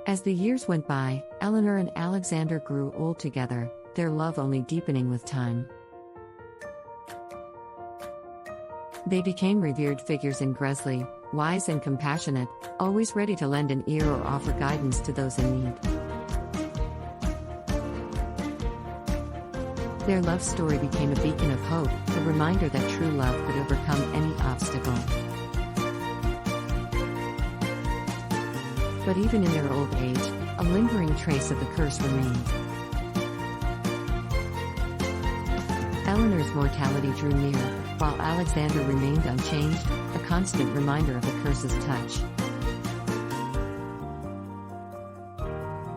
As the years went by, Eleanor and Alexander grew old together, their love only deepening with time. They became revered figures in Gresley, wise and compassionate, always ready to lend an ear or offer guidance to those in need. Their love story became a beacon of hope, a reminder that true love could overcome any obstacle. But even in their old age, a lingering trace of the curse remained. Eleanor's mortality drew near, while Alexander remained unchanged, a constant reminder of the curse's touch.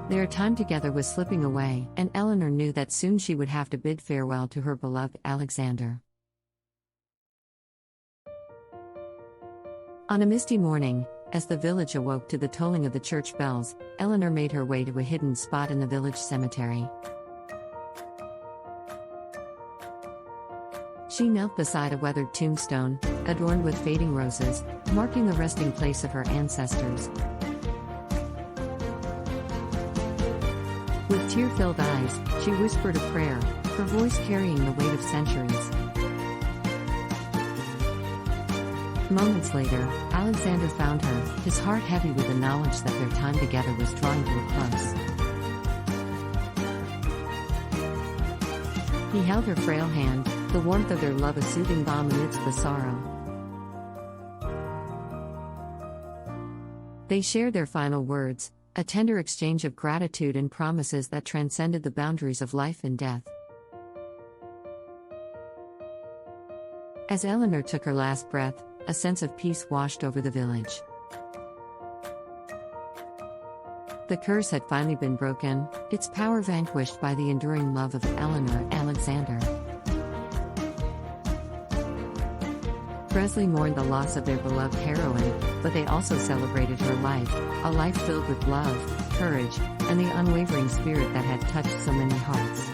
Their time together was slipping away, and Eleanor knew that soon she would have to bid farewell to her beloved Alexander. On a misty morning, as the village awoke to the tolling of the church bells, Eleanor made her way to a hidden spot in the village cemetery. She knelt beside a weathered tombstone, adorned with fading roses, marking the resting place of her ancestors. With tear-filled eyes, she whispered a prayer, her voice carrying the weight of centuries. Moments later, Alexander found her, his heart heavy with the knowledge that their time together was drawing to a close. He held her frail hand, the warmth of their love a soothing balm amidst the sorrow. They shared their final words, a tender exchange of gratitude and promises that transcended the boundaries of life and death. As Eleanor took her last breath, a sense of peace washed over the village. The curse had finally been broken, its power vanquished by the enduring love of Eleanor and Alexander. Gresley mourned the loss of their beloved heroine, but they also celebrated her life, a life filled with love, courage, and the unwavering spirit that had touched so many hearts.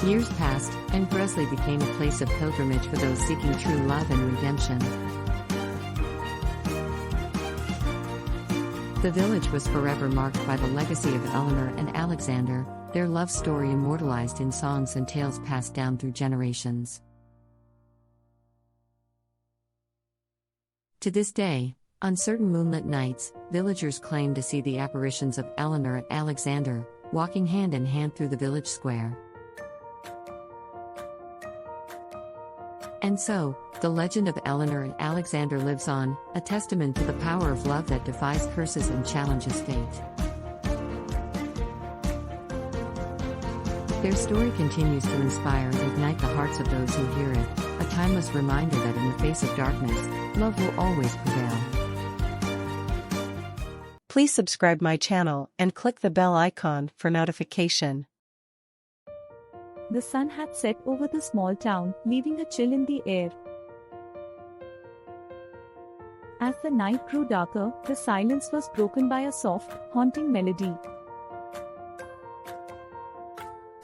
Years passed, and Gresley became a place of pilgrimage for those seeking true love and redemption. The village was forever marked by the legacy of Eleanor and Alexander, their love story immortalized in songs and tales passed down through generations. To this day, on certain moonlit nights, villagers claim to see the apparitions of Eleanor and Alexander, walking hand in hand through the village square. And so, the legend of Eleanor and Alexander lives on, a testament to the power of love that defies curses and challenges fate. Their story continues to inspire and ignite the hearts of those who hear it, a timeless reminder that in the face of darkness, love will always prevail. Please subscribe my channel and click the bell icon for notification. The sun had set over the small town, leaving a chill in the air. As the night grew darker, the silence was broken by a soft, haunting melody.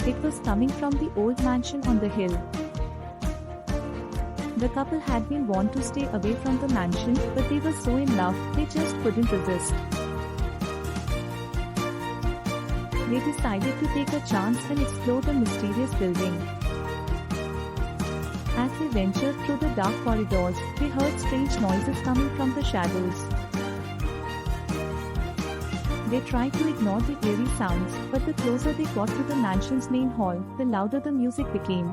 It was coming from the old mansion on the hill. The couple had been warned to stay away from the mansion, but they were so in love, they just couldn't resist. They decided to take a chance and explore the mysterious building. As they ventured through the dark corridors, they heard strange noises coming from the shadows. They tried to ignore the eerie sounds, but the closer they got to the mansion's main hall, the louder the music became.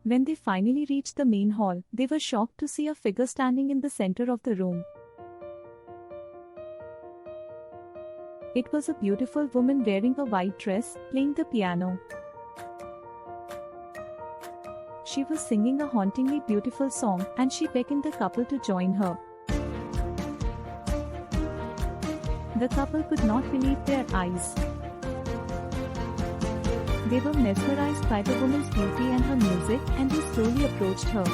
When they finally reached the main hall, they were shocked to see a figure standing in the center of the room. It was a beautiful woman wearing a white dress, playing the piano. She was singing a hauntingly beautiful song, and she beckoned the couple to join her. The couple could not believe their eyes. They were mesmerized by the woman's beauty and her music, and they slowly approached her.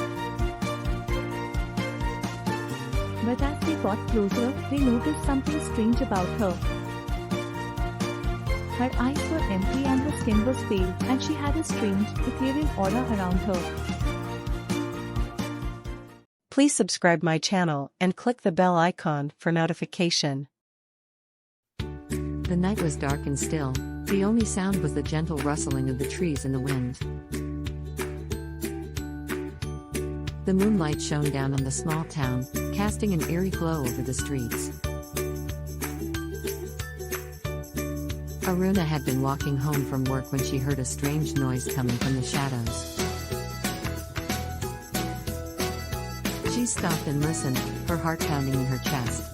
But as they got closer, they noticed something strange about her. Her eyes were empty and her skin was pale, and she had a strange, ethereal aura around her. Please subscribe my channel and click the bell icon for notification. The night was dark and still. The only sound was the gentle rustling of the trees in the wind. The moonlight shone down on the small town, casting an eerie glow over the streets. Aruna had been walking home from work when she heard a strange noise coming from the shadows. She stopped and listened, her heart pounding in her chest.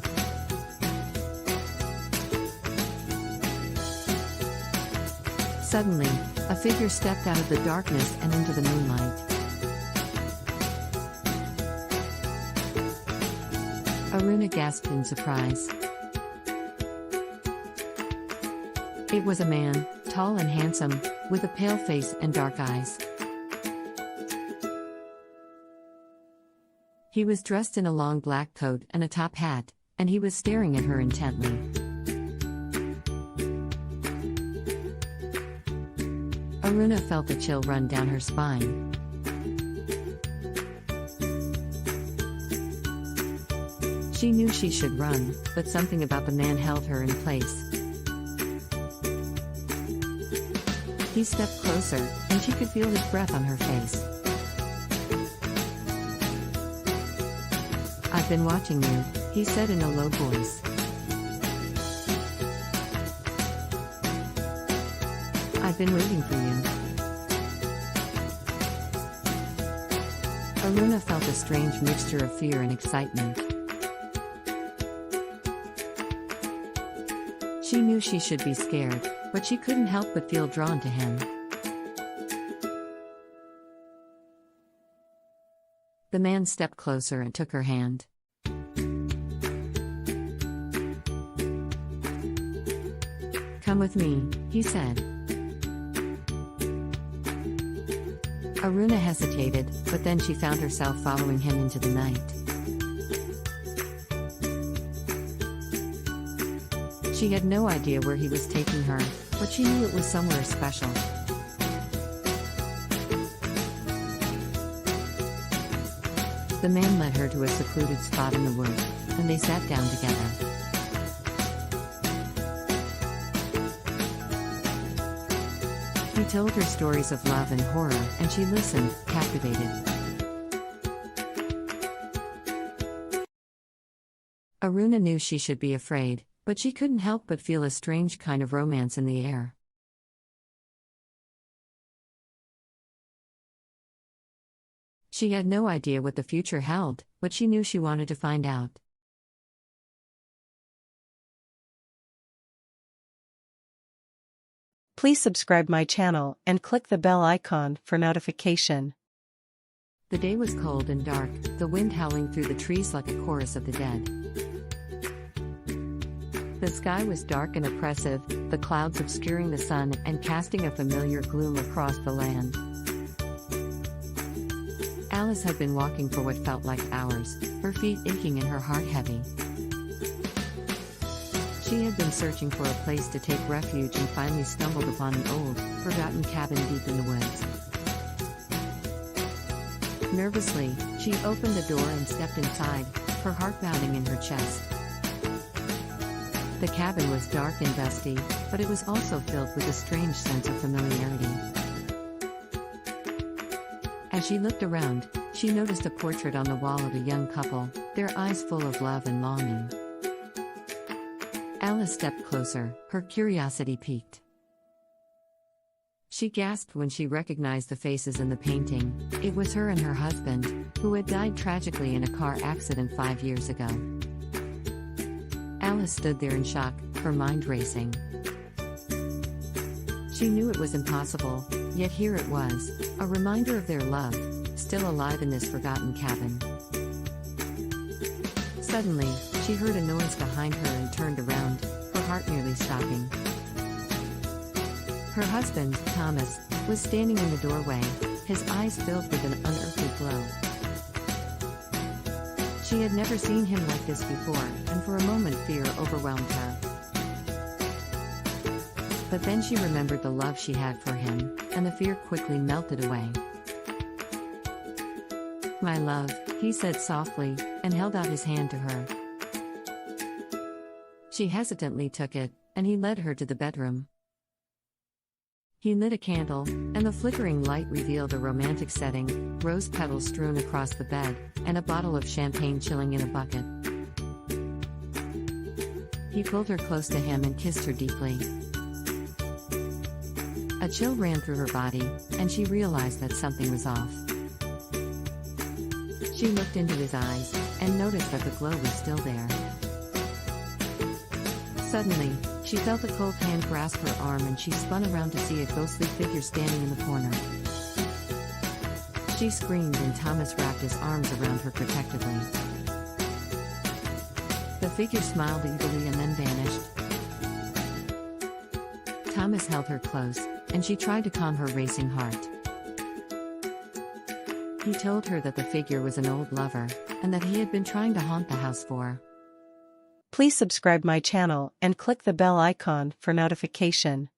Suddenly, a figure stepped out of the darkness and into the moonlight. Aruna gasped in surprise. It was a man, tall and handsome, with a pale face and dark eyes. He was dressed in a long black coat and a top hat, and he was staring at her intently. Aruna felt a chill run down her spine. She knew she should run, but something about the man held her in place. He stepped closer, and she could feel his breath on her face. "I've been watching you," he said in a low voice. "I've been waiting for you." Aruna felt a strange mixture of fear and excitement. She knew she should be scared, but she couldn't help but feel drawn to him. The man stepped closer and took her hand. "Come with me," he said. Aruna hesitated, but then she found herself following him into the night. She had no idea where he was taking her, but she knew it was somewhere special. The man led her to a secluded spot in the woods, and they sat down together. He told her stories of love and horror, and she listened, captivated. Aruna knew she should be afraid, but she couldn't help but feel a strange kind of romance in the air. She had no idea what the future held, but she knew she wanted to find out. Please subscribe my channel and click the bell icon for notification. The day was cold and dark, the wind howling through the trees like a chorus of the dead. The sky was dark and oppressive, the clouds obscuring the sun and casting a familiar gloom across the land. Alice had been walking for what felt like hours, her feet aching and her heart heavy. She had been searching for a place to take refuge and finally stumbled upon an old, forgotten cabin deep in the woods. Nervously, she opened the door and stepped inside, her heart pounding in her chest. The cabin was dark and dusty, but it was also filled with a strange sense of familiarity. As she looked around, she noticed a portrait on the wall of a young couple, their eyes full of love and longing. Alice stepped closer, her curiosity piqued. She gasped when she recognized the faces in the painting. It was her and her husband, who had died tragically in a car accident 5 years ago. Alice stood there in shock, her mind racing. She knew it was impossible, yet here it was, a reminder of their love, still alive in this forgotten cabin. Suddenly, she heard a noise behind her and turned around, her heart nearly stopping. Her husband, Thomas, was standing in the doorway, his eyes filled with an unearthly glow. She had never seen him like this before, and for a moment fear overwhelmed her. But then she remembered the love she had for him, and the fear quickly melted away. "My love," he said softly, and held out his hand to her. She hesitantly took it, and he led her to the bedroom. He lit a candle, and the flickering light revealed a romantic setting, rose petals strewn across the bed, and a bottle of champagne chilling in a bucket. He pulled her close to him and kissed her deeply. A chill ran through her body, and she realized that something was off. She looked into his eyes, and noticed that the glow was still there. Suddenly, she felt a cold hand grasp her arm and she spun around to see a ghostly figure standing in the corner. She screamed and Thomas wrapped his arms around her protectively. The figure smiled evilly and then vanished. Thomas held her close, and she tried to calm her racing heart. He told her that the figure was an old lover, and that he had been trying to haunt the house for. Please subscribe my channel and click the bell icon for notification.